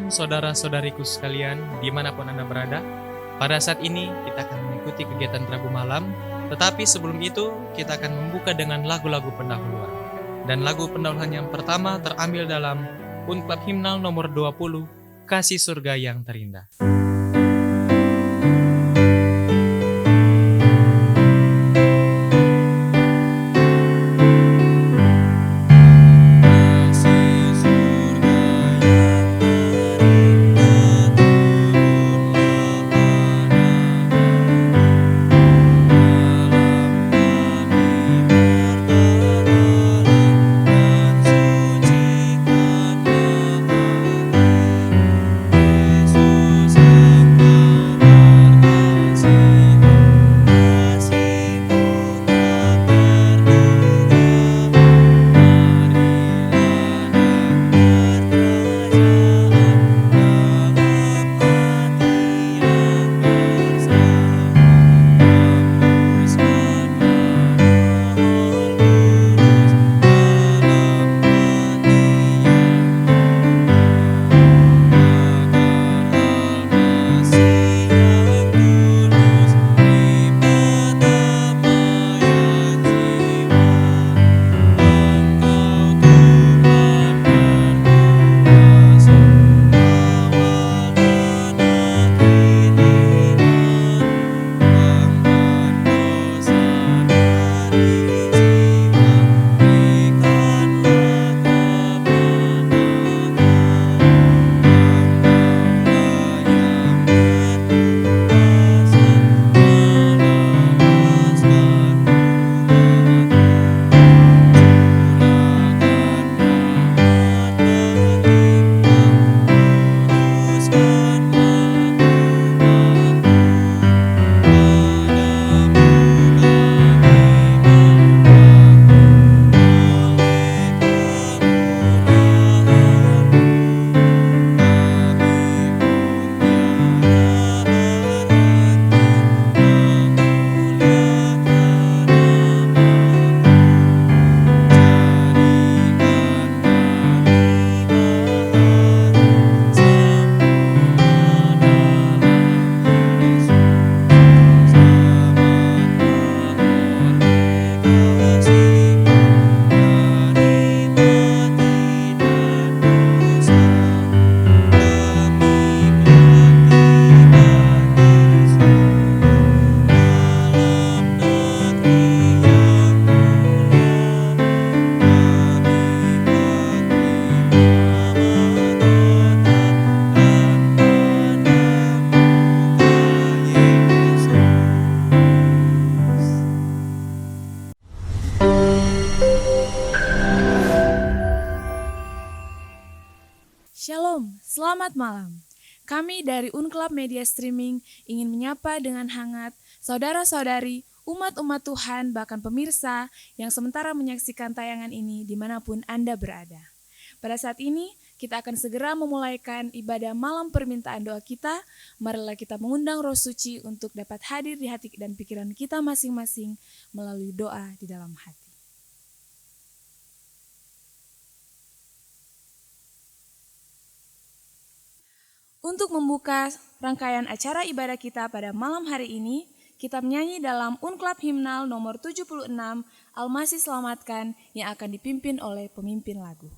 malam saudara-saudariku sekalian, dimanapun Anda berada. Pada saat ini kita akan mengikuti kegiatan Rabu malam, tetapi sebelum itu kita akan membuka dengan lagu-lagu pendahuluan. Dan lagu pendahuluan yang pertama terambil dalam Unklab Himnal nomor 20, Kasih Surga yang Terindah. Shalom, selamat malam. Kami dari Unklab Media Streaming ingin menyapa dengan hangat saudara-saudari, umat-umat Tuhan, bahkan pemirsa yang sementara menyaksikan tayangan ini dimanapun Anda berada. Pada saat ini, kita akan segera memulaikan ibadah malam permintaan doa kita. Marilah kita mengundang Roh Suci untuk dapat hadir di hati dan pikiran kita masing-masing melalui doa di dalam hati. Untuk membuka rangkaian acara ibadah kita pada malam hari ini, kita menyanyi dalam Unklab Himnal nomor 76, Al-Masih Selamatkan, yang akan dipimpin oleh pemimpin lagu.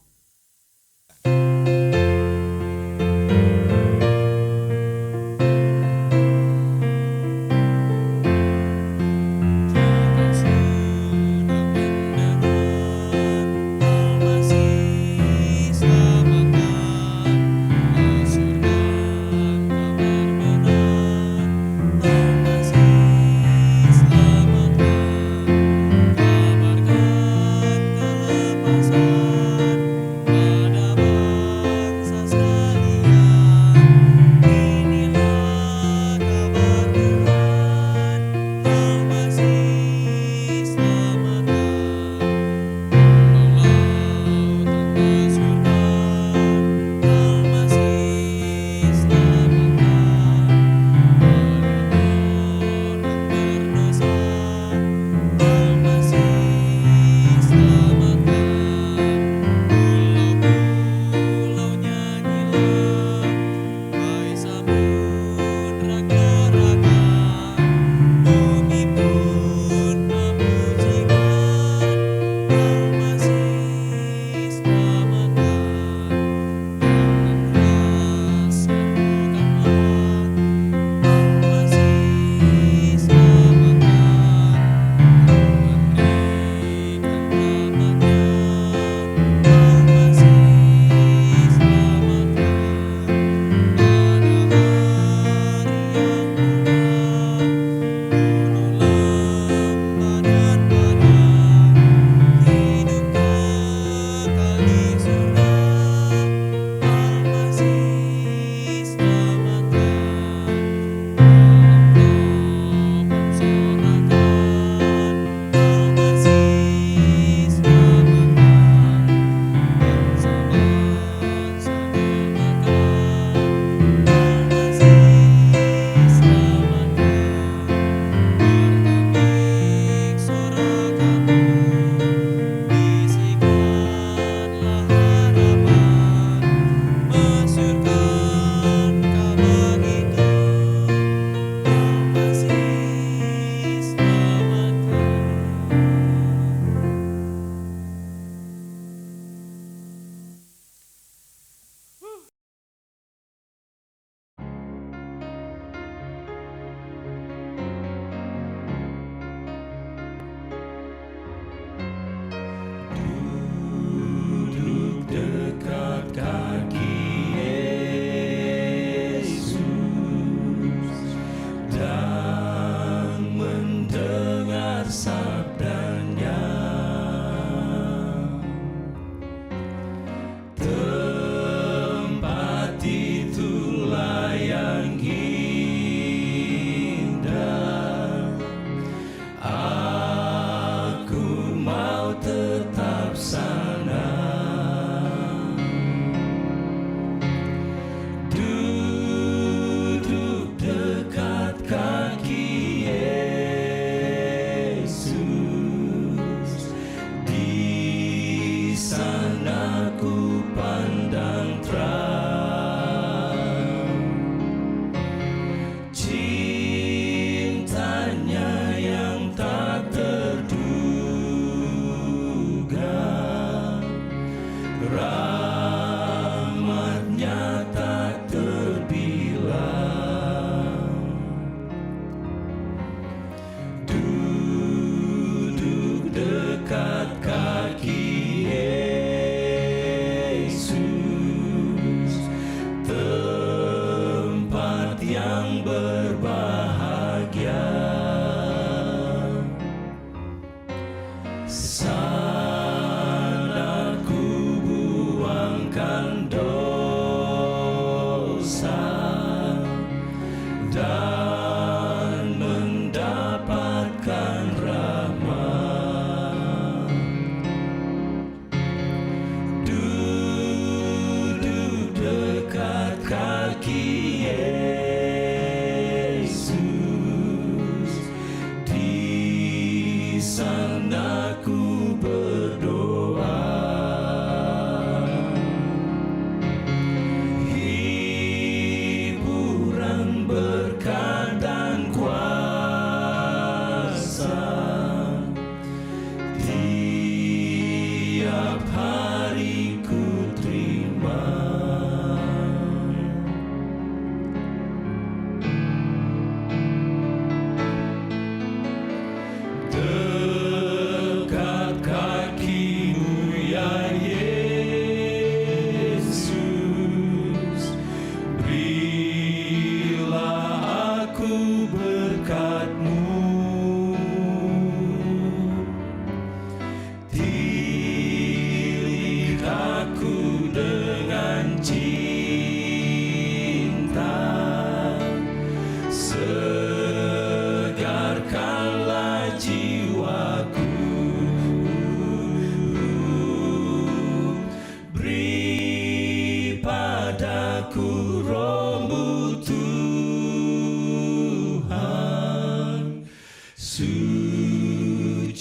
Sucikanlah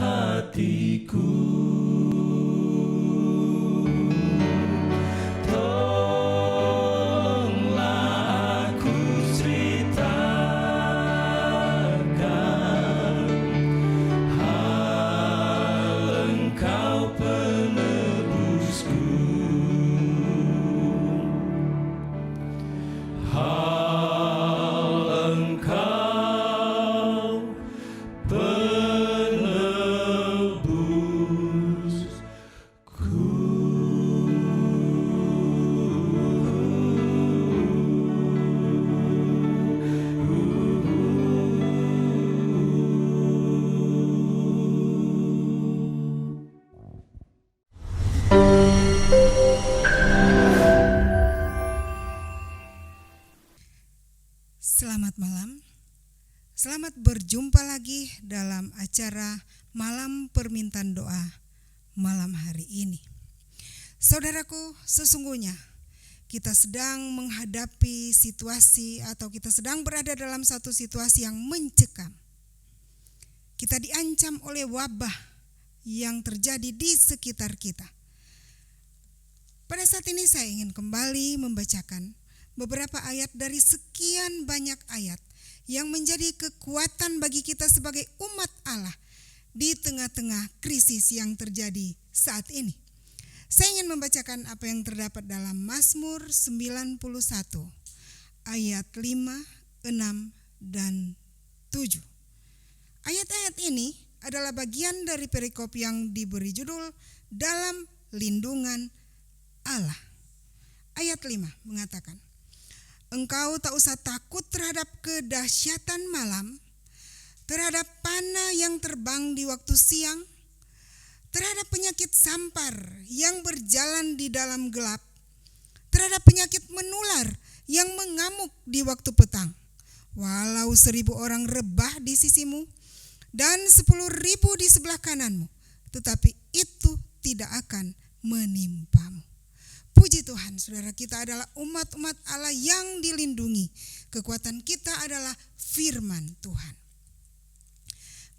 hatiku, tolonglah aku ceritakan hal Engkau penebusku, hal Engkau Selamat malam. Selamat berjumpa lagi dalam acara Malam Permintaan Doa malam hari ini. Saudaraku, sesungguhnya kita sedang menghadapi situasi atau kita sedang berada dalam satu situasi yang mencekam. Kita diancam oleh wabah yang terjadi di sekitar kita. Pada saat ini saya ingin kembali membacakan beberapa ayat dari sekian banyak ayat yang menjadi kekuatan bagi kita sebagai umat Allah di tengah-tengah krisis yang terjadi saat ini. Saya ingin membacakan apa yang terdapat dalam Mazmur 91 ayat 5, 6, dan 7. Ayat-ayat ini adalah bagian dari perikop yang diberi judul Dalam Lindungan Allah. Ayat 5 mengatakan, Engkau tak usah takut terhadap kedahsyatan malam, terhadap panah yang terbang di waktu siang, terhadap penyakit sampar yang berjalan di dalam gelap, terhadap penyakit menular yang mengamuk di waktu petang. Walau 1,000 orang rebah di sisimu dan 10,000 di sebelah kananmu, tetapi itu tidak akan menimpamu. Puji Tuhan, saudara, kita adalah umat-umat Allah yang dilindungi. Kekuatan kita adalah firman Tuhan.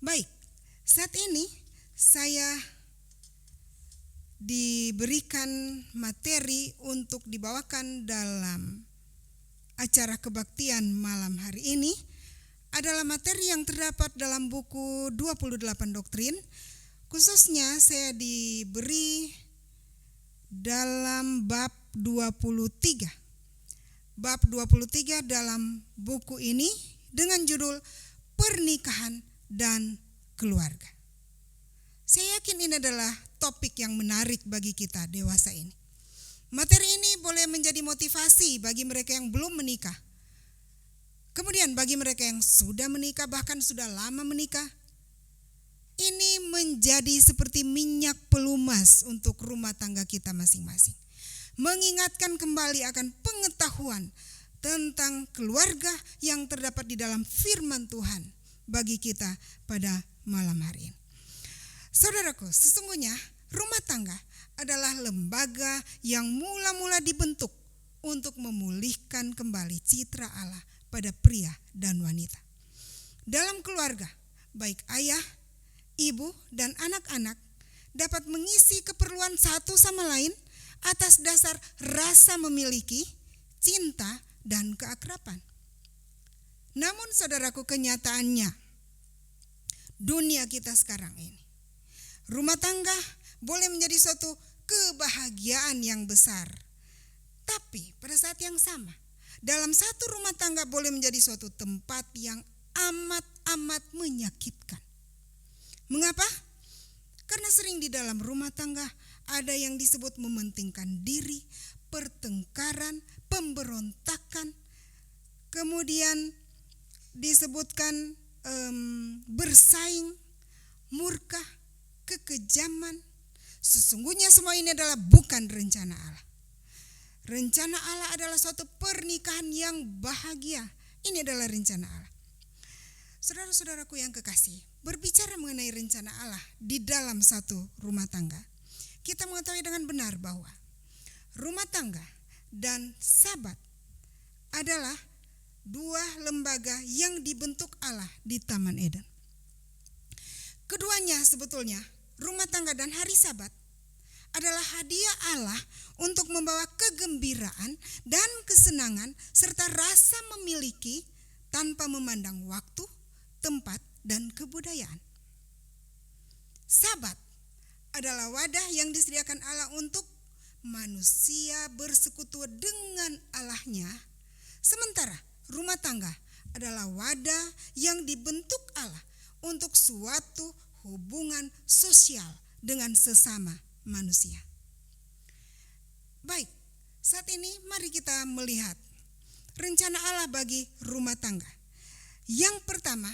Baik, saat ini saya diberikan materi untuk dibawakan dalam acara kebaktian malam hari ini. Adalah materi yang terdapat dalam buku 28 Doktrin. Khususnya saya diberi dalam bab 23. Bab 23 dalam buku ini dengan judul Pernikahan dan Keluarga. Saya yakin ini adalah topik yang menarik bagi kita dewasa ini. Materi ini boleh menjadi motivasi bagi mereka yang belum menikah. Kemudian bagi mereka yang sudah menikah, bahkan sudah lama menikah, ini menjadi seperti minyak pelumas untuk rumah tangga kita masing-masing. Mengingatkan kembali akan pengetahuan tentang keluarga yang terdapat di dalam firman Tuhan bagi kita pada malam hari ini. Saudaraku, sesungguhnya rumah tangga adalah lembaga yang mula-mula dibentuk untuk memulihkan kembali citra Allah pada pria dan wanita. Dalam keluarga, baik ayah, ibu, dan anak-anak dapat mengisi keperluan satu sama lain atas dasar rasa memiliki, cinta, dan keakraban. Namun saudaraku, kenyataannya dunia kita sekarang ini, rumah tangga boleh menjadi suatu kebahagiaan yang besar. Tapi pada saat yang sama, dalam satu rumah tangga boleh menjadi suatu tempat yang amat menyakitkan. Mengapa? Karena sering di dalam rumah tangga ada yang disebut mementingkan diri, pertengkaran, pemberontakan, kemudian disebutkan bersaing, murka, kekejaman. Sesungguhnya semua ini adalah bukan rencana Allah. Rencana Allah adalah suatu pernikahan yang bahagia. Ini adalah rencana Allah. Saudara-saudaraku yang kekasih, berbicara mengenai rencana Allah di dalam satu rumah tangga, kita mengetahui dengan benar bahwa rumah tangga dan sahabat adalah dua lembaga yang dibentuk Allah di Taman Eden. Keduanya sebetulnya, rumah tangga dan hari Sabat, adalah hadiah Allah untuk membawa kegembiraan dan kesenangan serta rasa memiliki tanpa memandang waktu, tempat, dan kebudayaan. Sabat adalah wadah yang disediakan Allah untuk manusia bersekutu dengan Allahnya, sementara rumah tangga adalah wadah yang dibentuk Allah untuk suatu hubungan sosial dengan sesama manusia. Baik, saat ini mari kita melihat rencana Allah bagi rumah tangga. Yang pertama,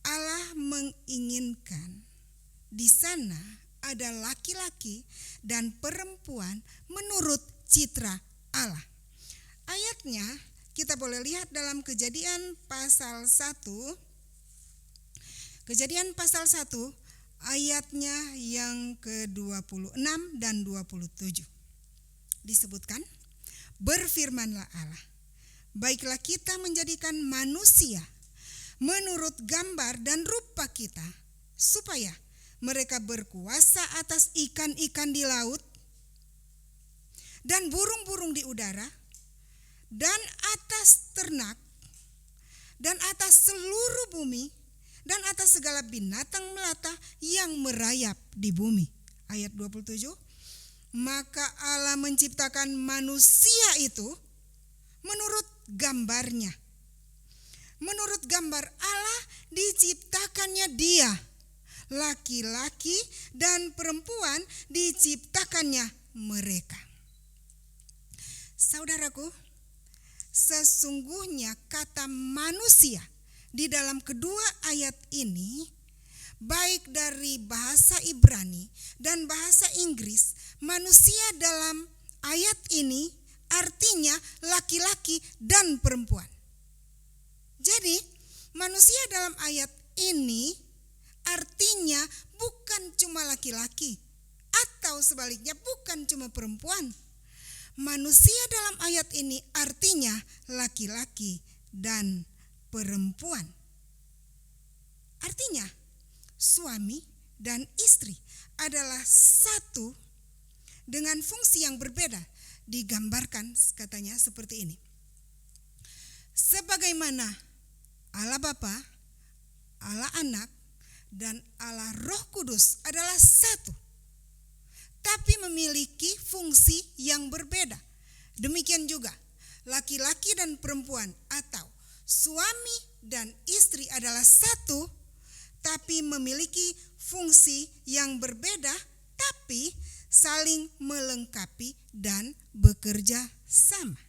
Allah menginginkan di sana ada laki-laki dan perempuan menurut citra Allah. Ayatnya kita boleh lihat dalam Kejadian pasal 1. Kejadian pasal 1 ayatnya yang ke-26 dan 27. Disebutkan, berfirmanlah Allah, baiklah kita menjadikan manusia menurut gambar dan rupa kita, supaya mereka berkuasa atas ikan-ikan di laut dan burung-burung di udara dan atas ternak dan atas seluruh bumi dan atas segala binatang melata yang merayap di bumi. Ayat 27, maka Allah menciptakan manusia itu menurut gambarnya. Menurut gambar Allah diciptakannya dia. Laki-laki dan perempuan diciptakannya mereka. Saudaraku, sesungguhnya kata manusia di dalam kedua ayat ini, baik dari bahasa Ibrani dan bahasa Inggris, manusia dalam ayat ini artinya laki-laki dan perempuan. Jadi, manusia dalam ayat ini artinya bukan cuma laki-laki atau sebaliknya bukan cuma perempuan. Manusia dalam ayat ini artinya laki-laki dan perempuan. Artinya suami dan istri adalah satu dengan fungsi yang berbeda. Digambarkan katanya seperti ini. Sebagaimana Allah Bapa, Allah Anak, dan Allah Roh Kudus adalah satu, tapi memiliki fungsi yang berbeda. Demikian juga laki-laki dan perempuan atau suami dan istri adalah satu, tapi memiliki fungsi yang berbeda, tapi saling melengkapi dan bekerja sama.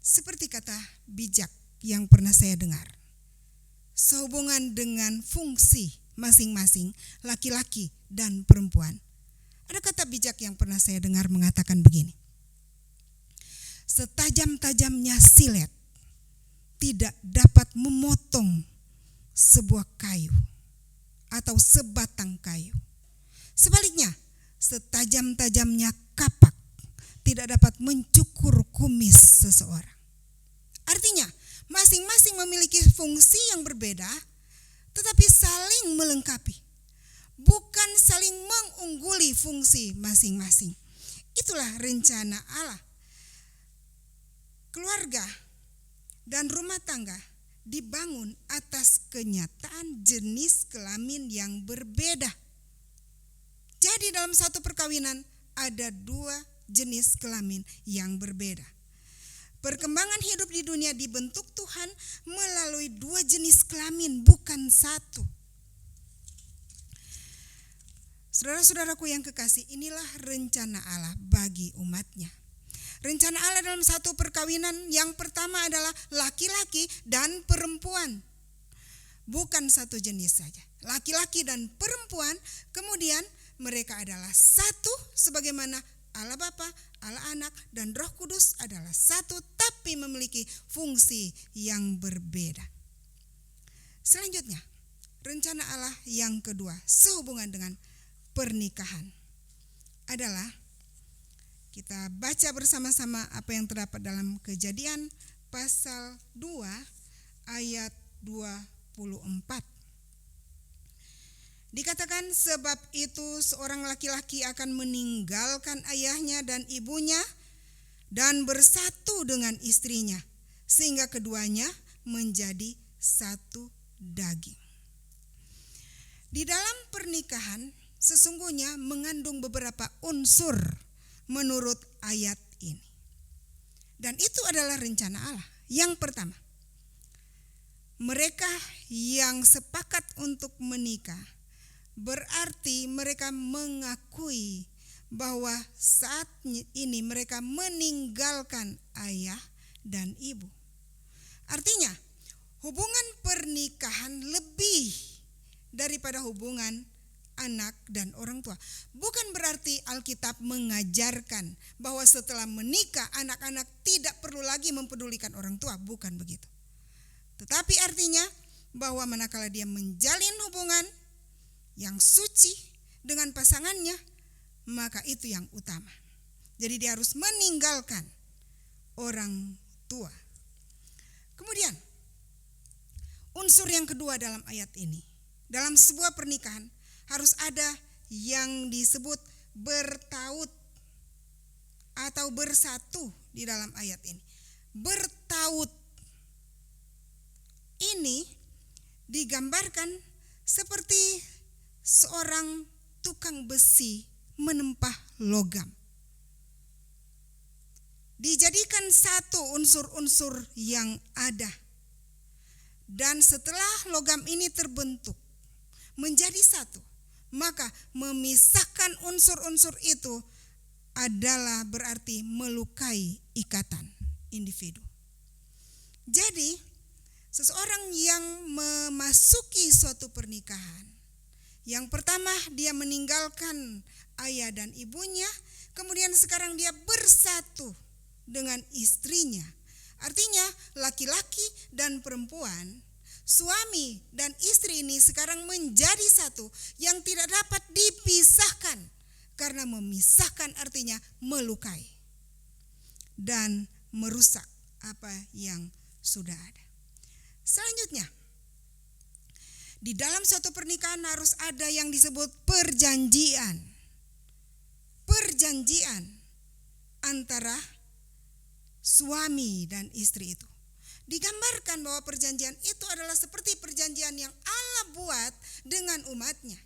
Seperti kata bijak yang pernah saya dengar, sehubungan dengan fungsi masing-masing laki-laki dan perempuan. Ada kata bijak yang pernah saya dengar mengatakan begini, setajam-tajamnya silet tidak dapat memotong sebuah kayu atau sebatang kayu. Sebaliknya, setajam-tajamnya kapak tidak dapat mencukur kumis seseorang. Artinya, masing-masing memiliki fungsi yang berbeda, tetapi saling melengkapi, bukan saling mengungguli fungsi masing-masing. Itulah rencana Allah. Keluarga dan rumah tangga dibangun atas kenyataan jenis kelamin yang berbeda. Jadi dalam satu perkawinan ada dua jenis kelamin yang berbeda. Perkembangan hidup di dunia dibentuk Tuhan melalui dua jenis kelamin, bukan satu. Saudara-saudaraku yang kekasih, inilah rencana Allah bagi umatnya. Rencana Allah dalam satu perkawinan yang pertama adalah laki-laki dan perempuan. Bukan satu jenis saja. Laki-laki dan perempuan, kemudian mereka adalah satu sebagaimana Allah Bapa, Allah Anak, dan Roh Kudus adalah satu, tapi memiliki fungsi yang berbeda. Selanjutnya, rencana Allah yang kedua sehubungan dengan pernikahan adalah Kita baca bersama-sama apa yang terdapat dalam Kejadian pasal 2 ayat 24. Dikatakan, sebab itu seorang laki-laki akan meninggalkan ayahnya dan ibunya dan bersatu dengan istrinya, sehingga keduanya menjadi satu daging. Di dalam pernikahan sesungguhnya mengandung beberapa unsur menurut ayat ini. Dan itu adalah rencana Allah. Yang pertama, mereka yang sepakat untuk menikah berarti mereka mengakui bahwa saat ini mereka meninggalkan ayah dan ibu. Artinya, hubungan pernikahan lebih daripada hubungan anak dan orang tua. Bukan berarti Alkitab mengajarkan bahwa setelah menikah anak-anak tidak perlu lagi mempedulikan orang tua, bukan begitu. Tetapi artinya bahwa manakala dia menjalin hubungan yang suci dengan pasangannya, maka itu yang utama. Jadi dia harus meninggalkan orang tua. Kemudian, unsur yang kedua dalam ayat ini, dalam sebuah pernikahan harus ada yang disebut bertaut atau bersatu di dalam ayat ini. Bertaut ini digambarkan seperti seorang tukang besi menempah logam. Dijadikan satu unsur-unsur yang ada. Dan setelah logam ini terbentuk menjadi satu, maka memisahkan unsur-unsur itu adalah berarti melukai ikatan individu. Jadi, seseorang yang memasuki suatu pernikahan, yang pertama dia meninggalkan ayah dan ibunya, kemudian sekarang dia bersatu dengan istrinya. Artinya laki-laki dan perempuan, suami dan istri ini sekarang menjadi satu yang tidak dapat dipisahkan. Karena memisahkan artinya melukai dan merusak apa yang sudah ada. Selanjutnya, di dalam suatu pernikahan harus ada yang disebut perjanjian. Perjanjian antara suami dan istri itu. Digambarkan bahwa perjanjian itu adalah seperti perjanjian yang Allah buat dengan umatnya.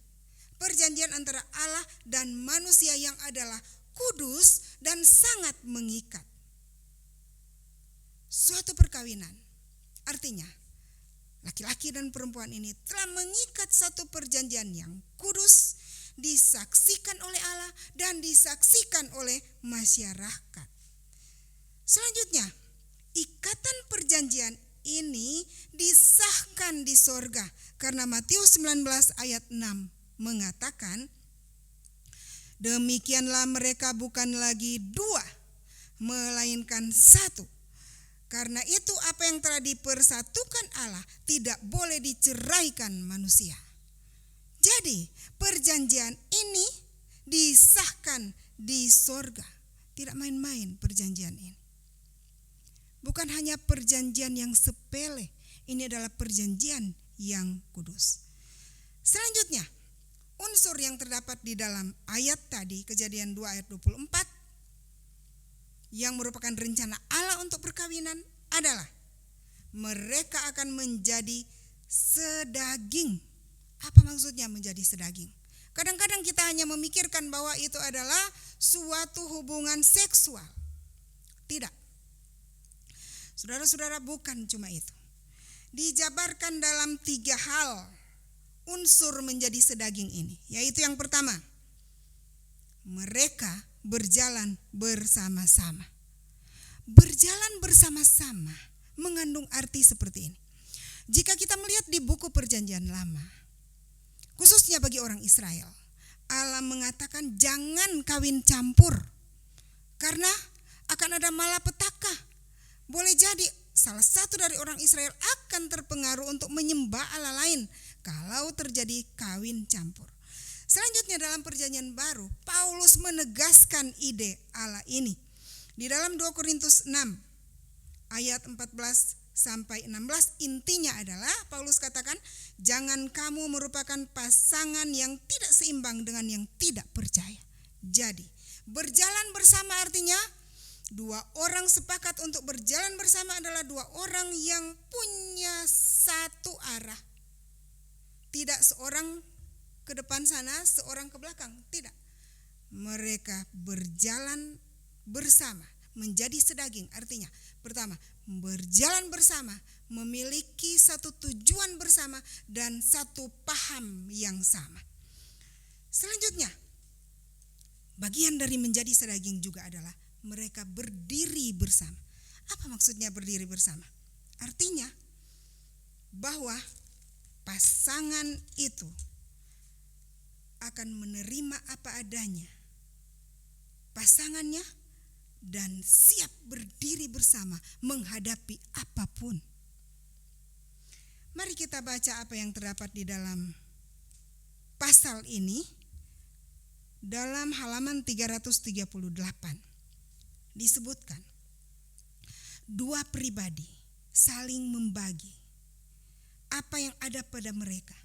Perjanjian antara Allah dan manusia yang adalah kudus dan sangat mengikat. Suatu perkawinan artinya laki-laki dan perempuan ini telah mengikat satu perjanjian yang kudus, disaksikan oleh Allah dan disaksikan oleh masyarakat. Selanjutnya, ikatan perjanjian ini disahkan di sorga karena Matius 19 ayat 6 mengatakan, demikianlah mereka bukan lagi dua, melainkan satu. Karena itu apa yang telah dipersatukan Allah tidak boleh diceraikan manusia. Jadi perjanjian ini disahkan di sorga. Tidak main-main perjanjian ini. Bukan hanya perjanjian yang sepele, ini adalah perjanjian yang kudus. Selanjutnya, unsur yang terdapat di dalam ayat tadi, Kejadian 2 ayat 24, yang merupakan rencana Allah untuk perkawinan adalah mereka akan menjadi sedaging. Apa maksudnya menjadi sedaging? Kadang-kadang kita hanya memikirkan bahwa itu adalah suatu hubungan seksual. Tidak. Saudara-saudara, bukan cuma itu. Dijabarkan dalam 3 hal unsur menjadi sedaging ini. Yaitu yang pertama, mereka berjalan bersama-sama. Berjalan bersama-sama mengandung arti seperti ini. Jika kita melihat di buku Perjanjian Lama, khususnya bagi orang Israel, Allah mengatakan jangan kawin campur karena akan ada malapetaka. Boleh jadi salah satu dari orang Israel akan terpengaruh untuk menyembah Allah lain kalau terjadi kawin campur. Selanjutnya dalam Perjanjian Baru, Paulus menegaskan ide Allah ini. Di dalam 2 Korintus 6 ayat 14 sampai 16, intinya adalah Paulus katakan, jangan kamu merupakan pasangan yang tidak seimbang dengan yang tidak percaya. Jadi, berjalan bersama artinya dua orang sepakat untuk berjalan bersama adalah dua orang yang punya satu arah. Tidak seorang ke depan sana, seorang ke belakang, tidak. Mereka berjalan bersama, menjadi sedaging. Artinya, pertama, berjalan bersama, memiliki satu tujuan bersama dan satu paham yang sama. Selanjutnya, bagian dari menjadi sedaging juga adalah mereka berdiri bersama. Apa maksudnya berdiri bersama? Artinya bahwa pasangan itu akan menerima apa adanya pasangannya dan siap berdiri bersama menghadapi apapun. Mari kita baca apa yang terdapat di dalam pasal ini. Dalam halaman 338 disebutkan dua pribadi saling membagi apa yang ada pada mereka.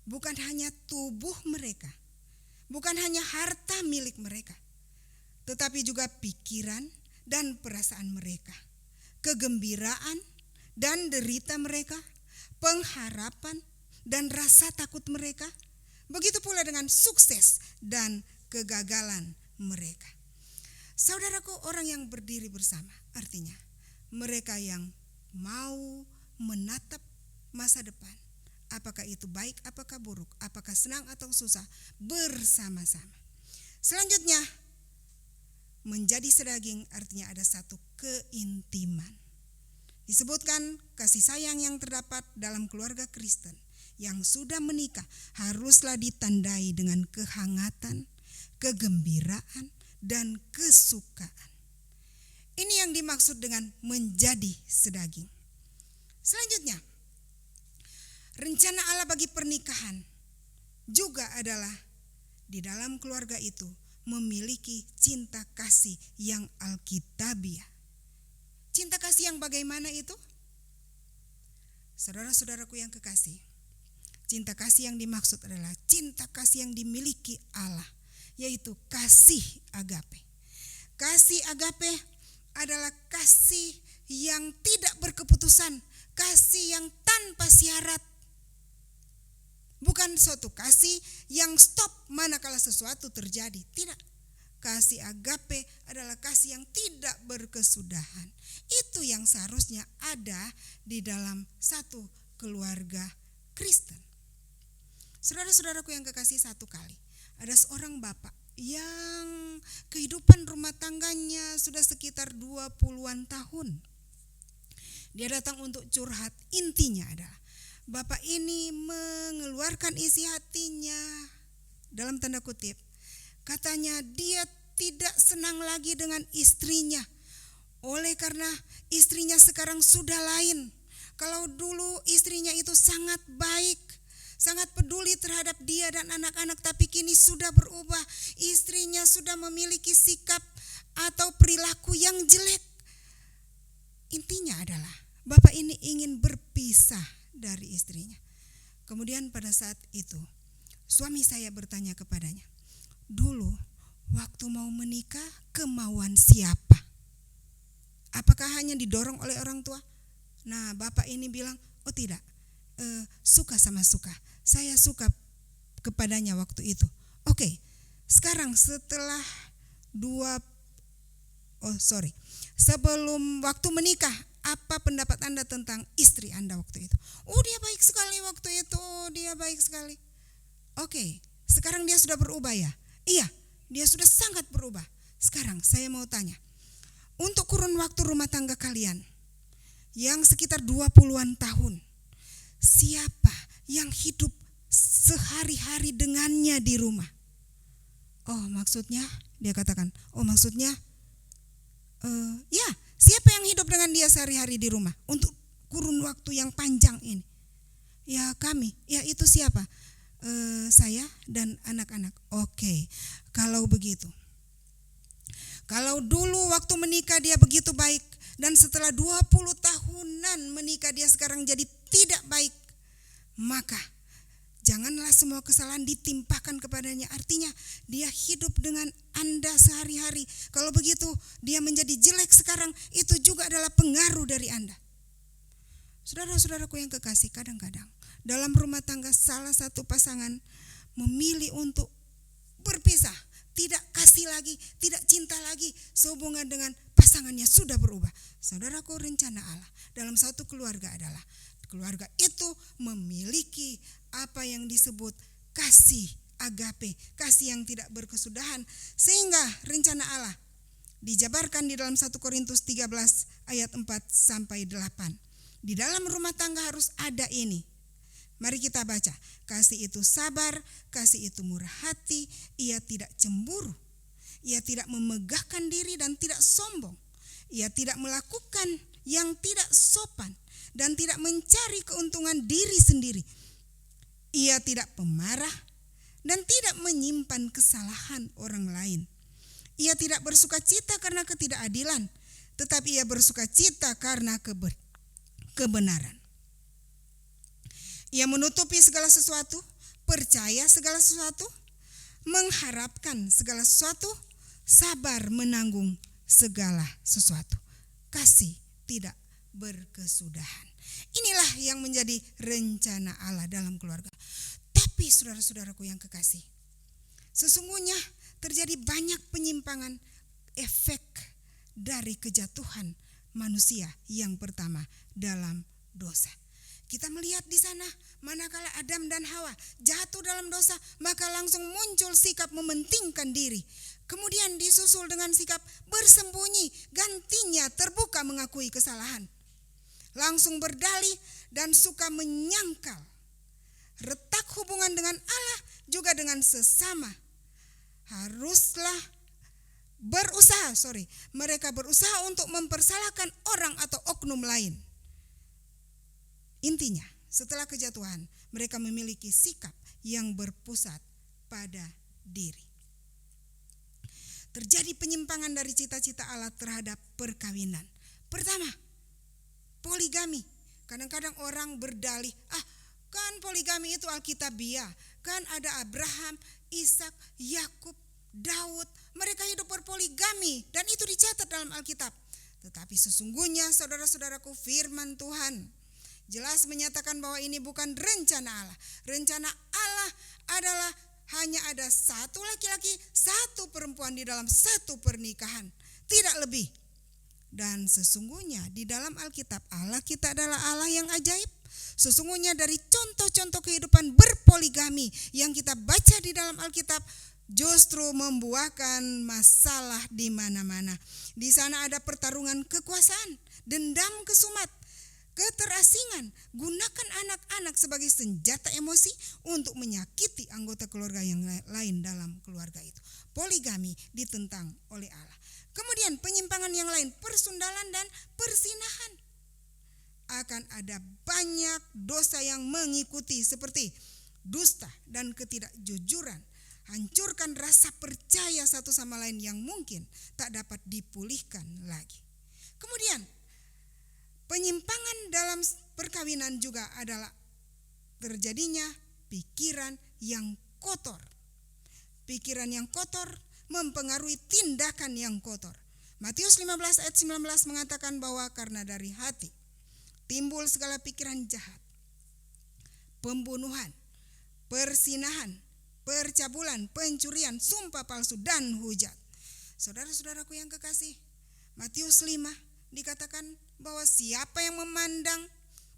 Bukan hanya tubuh mereka, bukan hanya harta milik mereka, tetapi juga pikiran dan perasaan mereka, kegembiraan dan derita mereka, pengharapan dan rasa takut mereka, begitu pula dengan sukses dan kegagalan mereka. Saudaraku, orang yang berdiri bersama artinya mereka yang mau menatap masa depan, apakah itu baik, apakah buruk, apakah senang atau susah, bersama-sama. Selanjutnya, menjadi sedaging artinya ada satu keintiman. Disebutkan kasih sayang yang terdapat dalam keluarga Kristen yang sudah menikah haruslah ditandai dengan kehangatan, kegembiraan, dan kesukaan. Ini yang dimaksud dengan menjadi sedaging. Selanjutnya, rencana Allah bagi pernikahan juga adalah di dalam keluarga itu memiliki cinta kasih yang alkitabiah. Cinta kasih yang bagaimana itu? Saudara-saudaraku yang kekasih, cinta kasih yang dimaksud adalah cinta kasih yang dimiliki Allah, yaitu kasih agape. Kasih agape adalah kasih yang tidak berkeputusan, kasih yang tanpa syarat. Bukan suatu kasih yang stop manakala sesuatu terjadi. Tidak. Kasih agape adalah kasih yang tidak berkesudahan. Itu yang seharusnya ada di dalam satu keluarga Kristen. Saudara-saudaraku yang kekasih, satu kali ada seorang bapak yang kehidupan rumah tangganya sudah sekitar 20-an tahun. Dia datang untuk curhat. Intinya adalah bapak ini mengeluarkan isi hatinya dalam tanda kutip. Katanya dia tidak senang lagi dengan istrinya oleh karena istrinya sekarang sudah lain. Kalau dulu istrinya itu sangat baik, sangat peduli terhadap dia dan anak-anak, tapi kini sudah berubah. Istrinya sudah memiliki sikap atau perilaku yang jelek. Intinya adalah bapak ini ingin berpisah dari istrinya. Kemudian pada saat itu suami saya bertanya kepadanya, dulu waktu mau menikah kemauan siapa? Apakah hanya didorong oleh orang tua? Nah, bapak ini bilang, oh tidak, suka sama suka. Saya suka kepadanya waktu itu. Oke, sekarang setelah sebelum waktu menikah, apa pendapat Anda tentang istri Anda waktu itu? Oh, dia baik sekali waktu itu, dia baik sekali. Oke, sekarang dia sudah berubah ya? Iya, dia sudah sangat berubah. Sekarang saya mau tanya, untuk kurun waktu rumah tangga kalian yang sekitar 20-an tahun, siapa yang hidup sehari-hari dengannya di rumah? Oh, maksudnya dia katakan, ya, siapa yang hidup dengan dia sehari-hari di rumah untuk kurun waktu yang panjang ini? Ya kami. Ya, itu siapa? saya dan anak-anak. Oke, kalau begitu. Kalau dulu waktu menikah dia begitu baik, dan setelah 20 tahunan menikah dia sekarang jadi tidak baik, maka janganlah semua kesalahan ditimpakan kepadanya. Artinya dia hidup dengan Anda sehari-hari. Kalau begitu dia menjadi jelek sekarang, itu juga adalah pengaruh dari Anda. Saudara-saudaraku yang kekasih, kadang-kadang dalam rumah tangga salah satu pasangan memilih untuk berpisah, tidak kasih lagi, tidak cinta lagi sehubungan dengan pasangannya sudah berubah. Saudaraku, rencana Allah dalam satu keluarga adalah keluarga itu memiliki apa yang disebut kasih agape, kasih yang tidak berkesudahan, sehingga rencana Allah dijabarkan di dalam 1 Korintus 13 ayat 4 sampai 8. Di dalam rumah tangga harus ada ini. Mari kita baca. Kasih itu sabar, kasih itu murah hati, ia tidak cemburu, ia tidak memegahkan diri dan tidak sombong, ia tidak melakukan yang tidak sopan dan tidak mencari keuntungan diri sendiri. Ia tidak pemarah dan tidak menyimpan kesalahan orang lain. Ia tidak bersuka cita karena ketidakadilan, tetapi ia bersuka cita karena kebenaran. Ia menutupi segala sesuatu, percaya segala sesuatu, mengharapkan segala sesuatu, sabar menanggung segala sesuatu. Kasih tidak berkesudahan. Inilah yang menjadi rencana Allah dalam keluarga. Tapi saudara-saudaraku yang kekasih, sesungguhnya terjadi banyak penyimpangan efek dari kejatuhan manusia yang pertama dalam dosa. Kita melihat di sana manakala Adam dan Hawa jatuh dalam dosa, maka langsung muncul sikap mementingkan diri. Kemudian disusul dengan sikap bersembunyi, gantinya terbuka mengakui kesalahan. Langsung berdalih dan suka menyangkal. Retak hubungan dengan Allah juga dengan sesama. Mereka berusaha untuk mempersalahkan orang atau oknum lain. Intinya, setelah kejatuhan, mereka memiliki sikap yang berpusat pada diri. Terjadi penyimpangan dari cita-cita Allah terhadap perkawinan. Pertama, poligami. Kadang-kadang orang berdalih, kan poligami itu alkitabiah. Kan ada Abraham, Ishak, Yakub, Daud. Mereka hidup berpoligami dan itu dicatat dalam Alkitab. Tetapi sesungguhnya saudara-saudaraku, firman Tuhan jelas menyatakan bahwa ini bukan rencana Allah. Rencana Allah adalah hanya ada satu laki-laki, satu perempuan di dalam satu pernikahan. Tidak lebih. Dan sesungguhnya di dalam Alkitab Allah kita adalah Allah yang ajaib. Sesungguhnya dari contoh-contoh kehidupan berpoligami yang kita baca di dalam Alkitab justru membuahkan masalah di mana-mana. Di sana ada pertarungan kekuasaan, dendam kesumat, keterasingan. Gunakan anak-anak sebagai senjata emosi untuk menyakiti anggota keluarga yang lain dalam keluarga itu. Poligami ditentang oleh Allah. Kemudian penyimpangan yang lain, persundalan dan persinahan. Akan ada banyak dosa yang mengikuti seperti dusta dan ketidakjujuran. Hancurkan rasa percaya satu sama lain yang mungkin tak dapat dipulihkan lagi. Kemudian penyimpangan dalam perkawinan juga adalah terjadinya pikiran yang kotor. Pikiran yang kotor mempengaruhi tindakan yang kotor. Matius 15 ayat 19 mengatakan bahwa karena dari hati timbul segala pikiran jahat, pembunuhan, persinahan, percabulan, pencurian, sumpah palsu, dan hujat. Saudara-saudaraku yang kekasih, Matius 5 dikatakan bahwa siapa yang memandang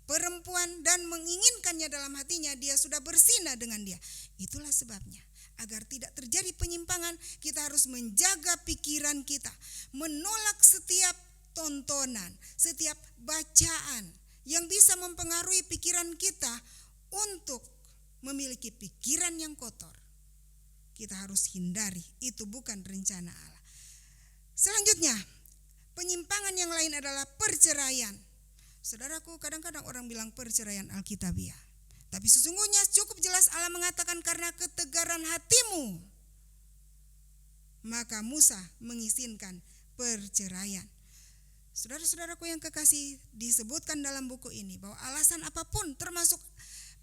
perempuan dan menginginkannya dalam hatinya, dia sudah berzina dengan dia. Itulah sebabnya, agar tidak terjadi penyimpangan, kita harus menjaga pikiran kita, menolak setiap tontonan, setiap bacaan yang bisa mempengaruhi pikiran kita untuk memiliki pikiran yang kotor. Kita harus hindari, itu bukan rencana Allah. Selanjutnya, penyimpangan yang lain adalah perceraian. Saudaraku, kadang-kadang orang bilang perceraian alkitabiah. Tapi sesungguhnya cukup jelas Allah mengatakan karena ketegaran hatimu, maka Musa mengizinkan perceraian. Saudara-saudaraku yang kekasih, disebutkan dalam buku ini bahwa alasan apapun termasuk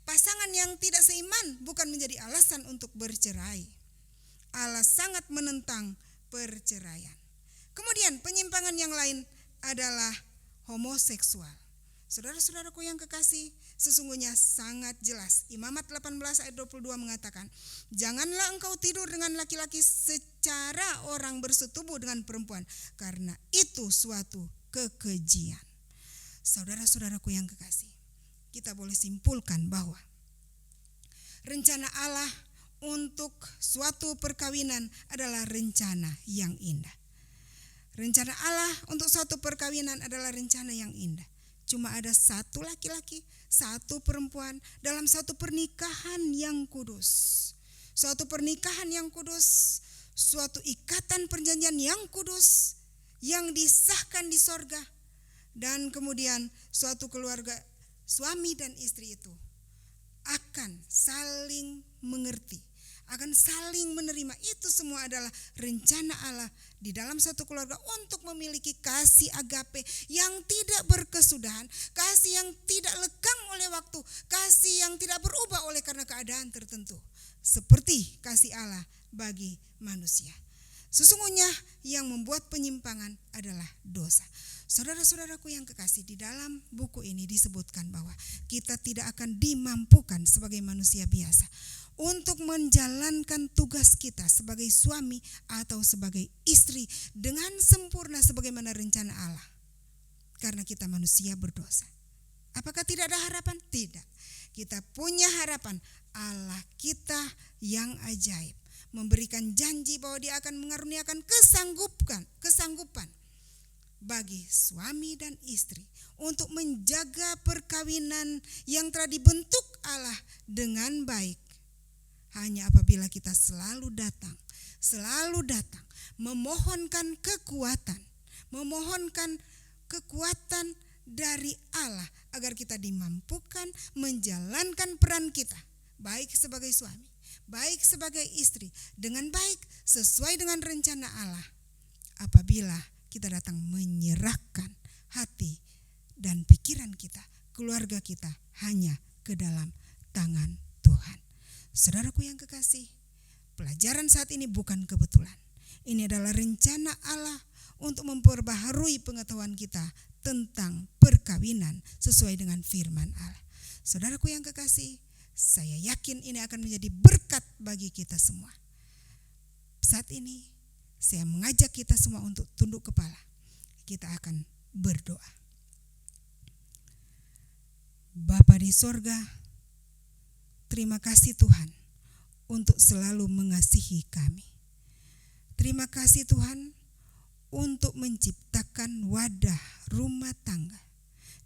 pasangan yang tidak seiman bukan menjadi alasan untuk bercerai. Allah sangat menentang perceraian. Kemudian penyimpangan yang lain adalah homoseksual. Saudara-saudaraku yang kekasih, sesungguhnya sangat jelas. Imamat 18 ayat 22 mengatakan, janganlah engkau tidur dengan laki-laki secara orang bersetubuh dengan perempuan, karena itu suatu kekejian. Saudara-saudaraku yang kekasih, kita boleh simpulkan bahwa rencana Allah untuk suatu perkawinan adalah rencana yang indah. Rencana Allah untuk suatu perkawinan adalah rencana yang indah. Cuma ada satu laki-laki, satu perempuan dalam satu pernikahan yang kudus. Suatu pernikahan yang kudus, suatu ikatan perjanjian yang kudus yang disahkan di sorga. Dan kemudian suatu keluarga suami dan istri itu akan saling mengerti, akan saling menerima. Itu semua adalah rencana Allah di dalam satu keluarga untuk memiliki kasih agape yang tidak berkesudahan, kasih yang tidak lekang oleh waktu, kasih yang tidak berubah oleh karena keadaan tertentu, seperti kasih Allah bagi manusia. Sesungguhnya yang membuat penyimpangan adalah dosa. Saudara-saudaraku yang kekasih, di dalam buku ini disebutkan bahwa kita tidak akan dimampukan sebagai manusia biasa untuk menjalankan tugas kita sebagai suami atau sebagai istri dengan sempurna sebagaimana rencana Allah. Karena kita manusia berdosa. Apakah tidak ada harapan? Tidak. Kita punya harapan. Allah kita yang ajaib memberikan janji bahwa Dia akan mengaruniakan kesanggupan bagi suami dan istri untuk menjaga perkawinan yang telah dibentuk Allah dengan baik. Hanya apabila kita selalu datang memohonkan kekuatan dari Allah agar kita dimampukan menjalankan peran kita baik sebagai suami, baik sebagai istri dengan baik sesuai dengan rencana Allah. Apabila kita datang menyerahkan hati dan pikiran kita, keluarga kita hanya ke dalam tangan Tuhan. Saudaraku yang kekasih, pelajaran saat ini bukan kebetulan. Ini adalah rencana Allah untuk memperbaharui pengetahuan kita tentang perkawinan sesuai dengan firman Allah. Saudaraku yang kekasih, saya yakin ini akan menjadi berkat bagi kita semua. Saat ini saya mengajak kita semua untuk tunduk kepala. Kita akan berdoa. Bapa di sorga, terima kasih Tuhan untuk selalu mengasihi kami. Terima kasih Tuhan untuk menciptakan wadah rumah tangga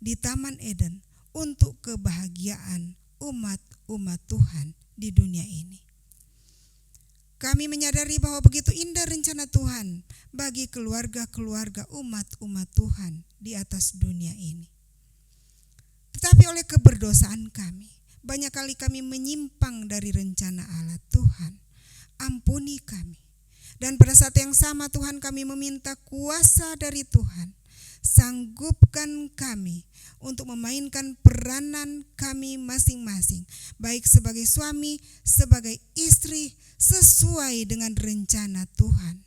di Taman Eden untuk kebahagiaan umat Tuhan di dunia ini. Kami menyadari bahwa begitu indah rencana Tuhan bagi keluarga-keluarga umat Tuhan di atas dunia ini. Tetapi oleh keberdosaan kami, banyak kali kami menyimpang dari rencana Allah. Tuhan, ampuni kami. Dan pada saat yang sama Tuhan, kami meminta kuasa dari Tuhan. Sanggupkan kami untuk memainkan peranan kami masing-masing, baik sebagai suami, sebagai istri, sesuai dengan rencana Tuhan.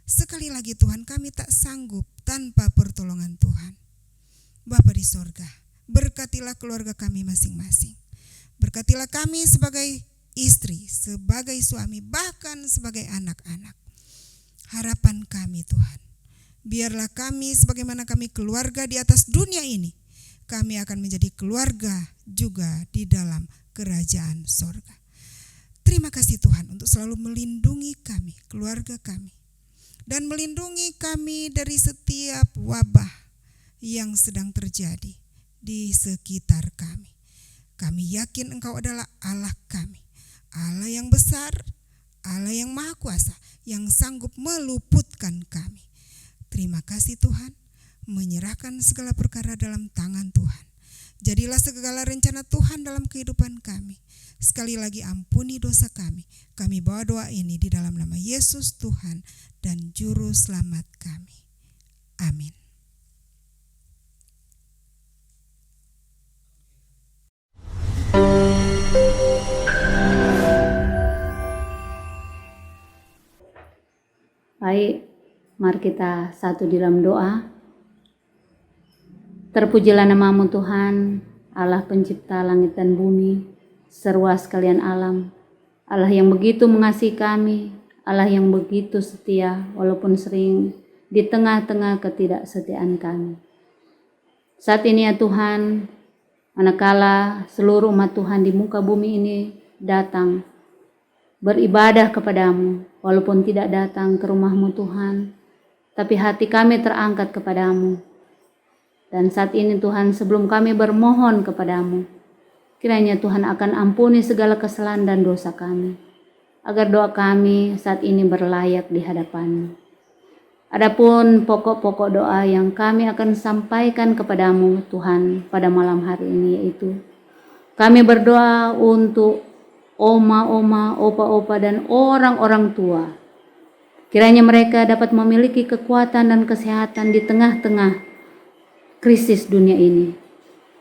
Sekali lagi Tuhan, kami tak sanggup tanpa pertolongan Tuhan. Bapa di sorga, berkatilah keluarga kami masing-masing. Berkatilah kami sebagai istri, sebagai suami, bahkan sebagai anak-anak. Harapan kami Tuhan, biarlah kami sebagaimana kami keluarga di atas dunia ini, kami akan menjadi keluarga juga di dalam kerajaan sorga. Terima kasih Tuhan untuk selalu melindungi kami, keluarga kami, dan melindungi kami dari setiap wabah yang sedang terjadi di sekitar kami. Kami yakin Engkau adalah Allah kami, Allah yang besar, Allah yang maha kuasa, yang sanggup meluputkan kami. Terima kasih Tuhan, menyerahkan segala perkara dalam tangan Tuhan. Jadilah segala rencana Tuhan dalam kehidupan kami. Sekali lagi ampuni dosa kami. Kami bawa doa ini di dalam nama Yesus Tuhan dan Juru Selamat kami. Amin. Baik, mari kita satu di dalam doa. Terpujilah nama-Mu Tuhan, Allah pencipta langit dan bumi, serwa sekalian alam. Allah yang begitu mengasihi kami, Allah yang begitu setia walaupun sering di tengah-tengah ketidaksetiaan kami. Saat ini ya Tuhan, manakala seluruh umat Tuhan di muka bumi ini datang beribadah kepadamu, walaupun tidak datang ke rumah-Mu Tuhan, tapi hati kami terangkat kepadamu. Dan saat ini Tuhan, sebelum kami bermohon kepadamu, kiranya Tuhan akan ampuni segala kesalahan dan dosa kami, agar doa kami saat ini berlayak di hadapan-Mu. Adapun pokok-pokok doa yang kami akan sampaikan kepadamu Tuhan pada malam hari ini, yaitu kami berdoa untuk oma-oma, opa-opa, dan orang-orang tua. Kiranya mereka dapat memiliki kekuatan dan kesehatan di tengah-tengah krisis dunia ini.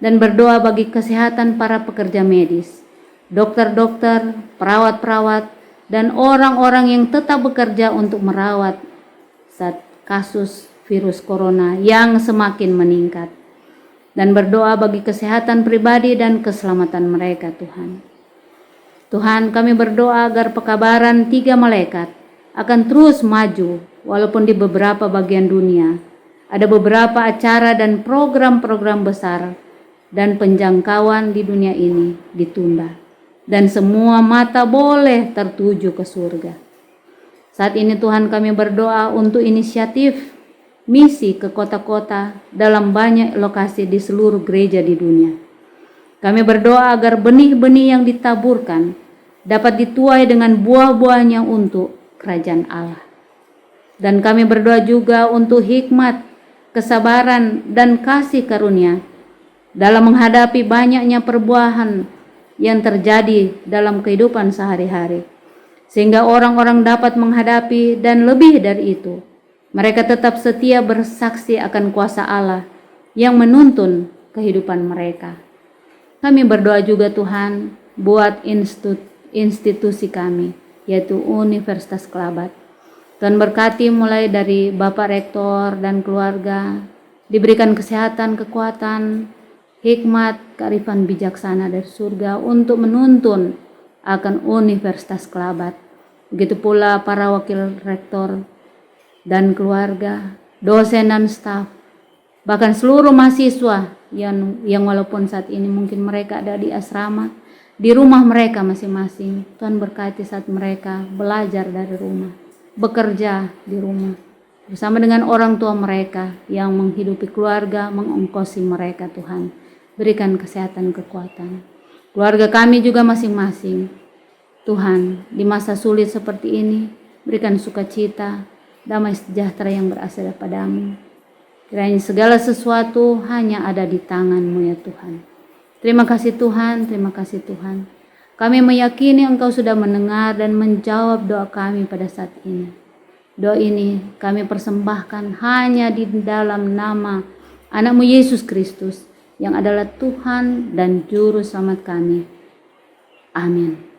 Dan berdoa bagi kesehatan para pekerja medis, dokter-dokter, perawat-perawat, dan orang-orang yang tetap bekerja untuk merawat saat kasus virus corona yang semakin meningkat. Dan berdoa bagi kesehatan pribadi dan keselamatan mereka Tuhan. Tuhan, kami berdoa agar pekabaran 3 malaikat akan terus maju walaupun di beberapa bagian dunia ada beberapa acara dan program-program besar dan penjangkauan di dunia ini ditunda dan semua mata boleh tertuju ke surga. Saat ini Tuhan, kami berdoa untuk inisiatif misi ke kota-kota dalam banyak lokasi di seluruh gereja di dunia. Kami berdoa agar benih-benih yang ditaburkan dapat dituai dengan buah-buahnya untuk kerajaan Allah. Dan kami berdoa juga untuk hikmat, kesabaran, dan kasih karunia dalam menghadapi banyaknya perbuahan yang terjadi dalam kehidupan sehari-hari. Sehingga orang-orang dapat menghadapi dan lebih dari itu, mereka tetap setia bersaksi akan kuasa Allah yang menuntun kehidupan mereka. Kami berdoa juga Tuhan buat institusi kami, yaitu Universitas Kelabat. Tuhan berkati mulai dari Bapak Rektor dan keluarga, diberikan kesehatan, kekuatan, hikmat, kearifan bijaksana dari surga untuk menuntun akan Universitas Kelabat. Begitu pula para wakil rektor dan keluarga, dosen dan staf, bahkan seluruh mahasiswa yang walaupun saat ini mungkin mereka ada di asrama, di rumah mereka masing-masing. Tuhan berkati saat mereka belajar dari rumah, bekerja di rumah, bersama dengan orang tua mereka yang menghidupi keluarga, mengongkosi mereka. Tuhan, berikan kesehatan, kekuatan. Keluarga kami juga masing-masing. Tuhan, di masa sulit seperti ini, berikan sukacita, damai sejahtera yang berasal daripada-Mu. Kiranya segala sesuatu hanya ada di tangan-Mu ya Tuhan. Terima kasih Tuhan, terima kasih Tuhan. Kami meyakini Engkau sudah mendengar dan menjawab doa kami pada saat ini. Doa ini kami persembahkan hanya di dalam nama anak-Mu Yesus Kristus yang adalah Tuhan dan Juru Selamat kami. Amin.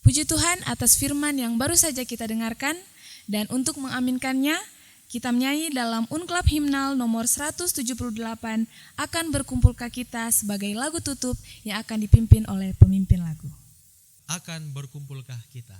Puji Tuhan atas firman yang baru saja kita dengarkan, dan untuk mengaminkannya, kita menyanyi dalam Unklab Himnal nomor 178 akan berkumpulkah kita sebagai lagu tutup yang akan dipimpin oleh pemimpin lagu. Akan berkumpulkah kita?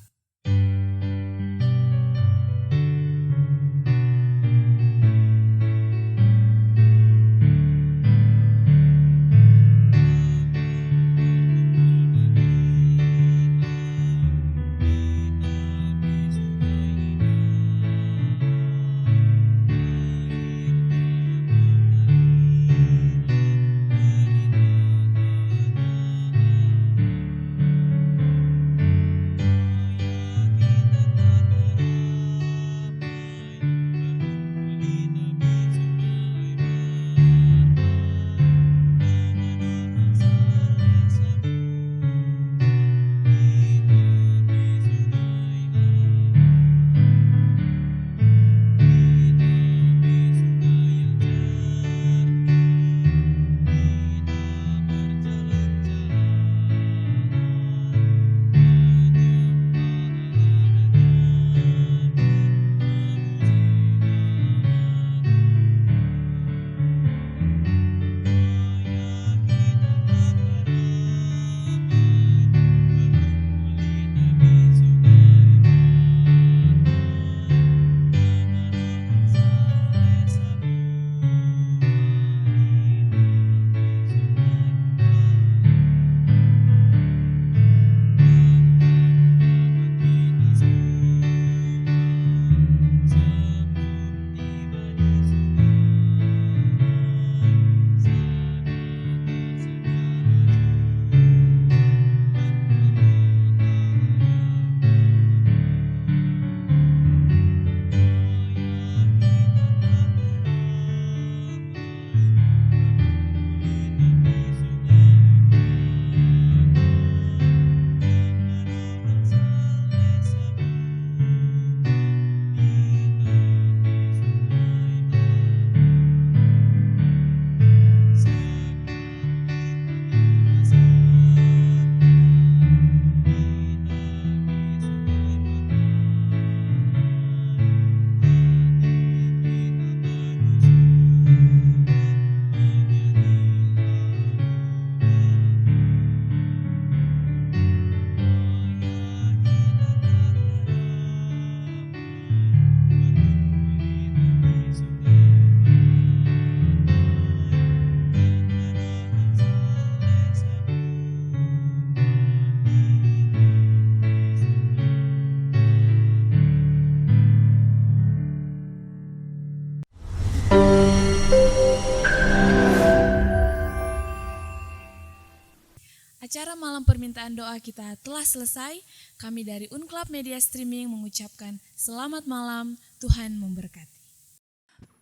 acara malam permintaan doa kita telah selesai. Kami dari Unclub Media Streaming mengucapkan selamat malam, Tuhan memberkati.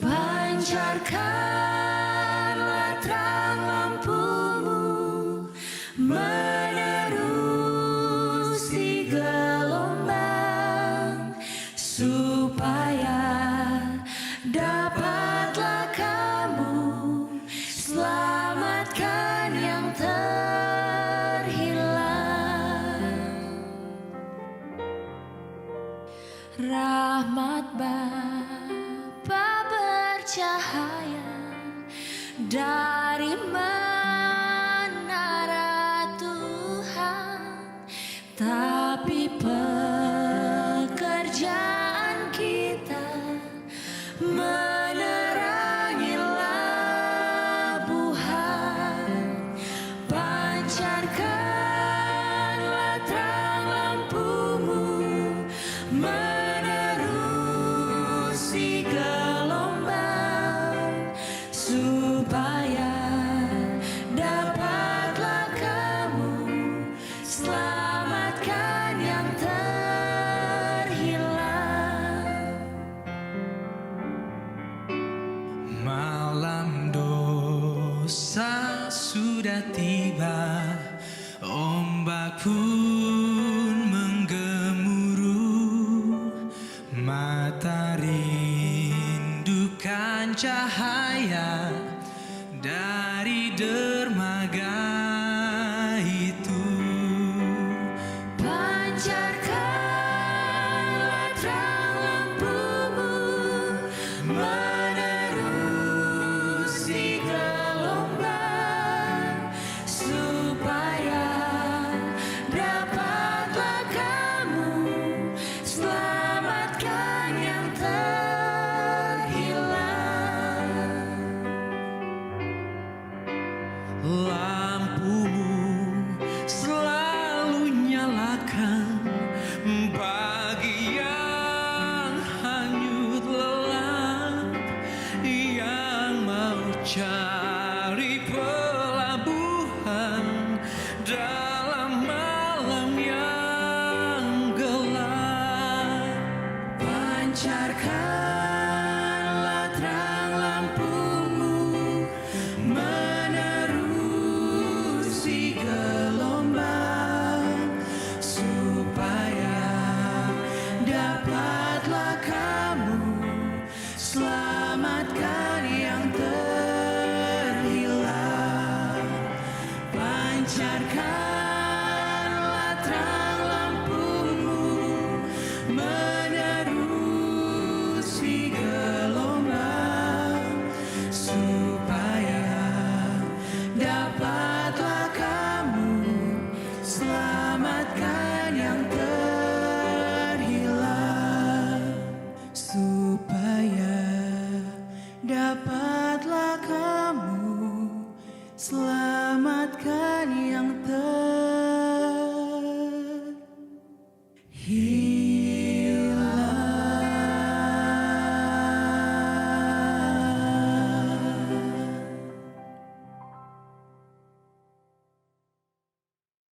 Pancarkanlah terang lampumu menerusi gelombang, supaya dapatlah kamu selamatkan yang terhilang. Rahmat Bapa bercahaya dari menara Tuhan, tapi pekerjaan kita menerangi labuhan. Pancarkanlah terang lampumu menerusi gelombang, supaya dapatlah kamu selamatkan yang terhilang. Malam dosa sudah tiba, ombak pun menggemuruh, mata rindukan cahaya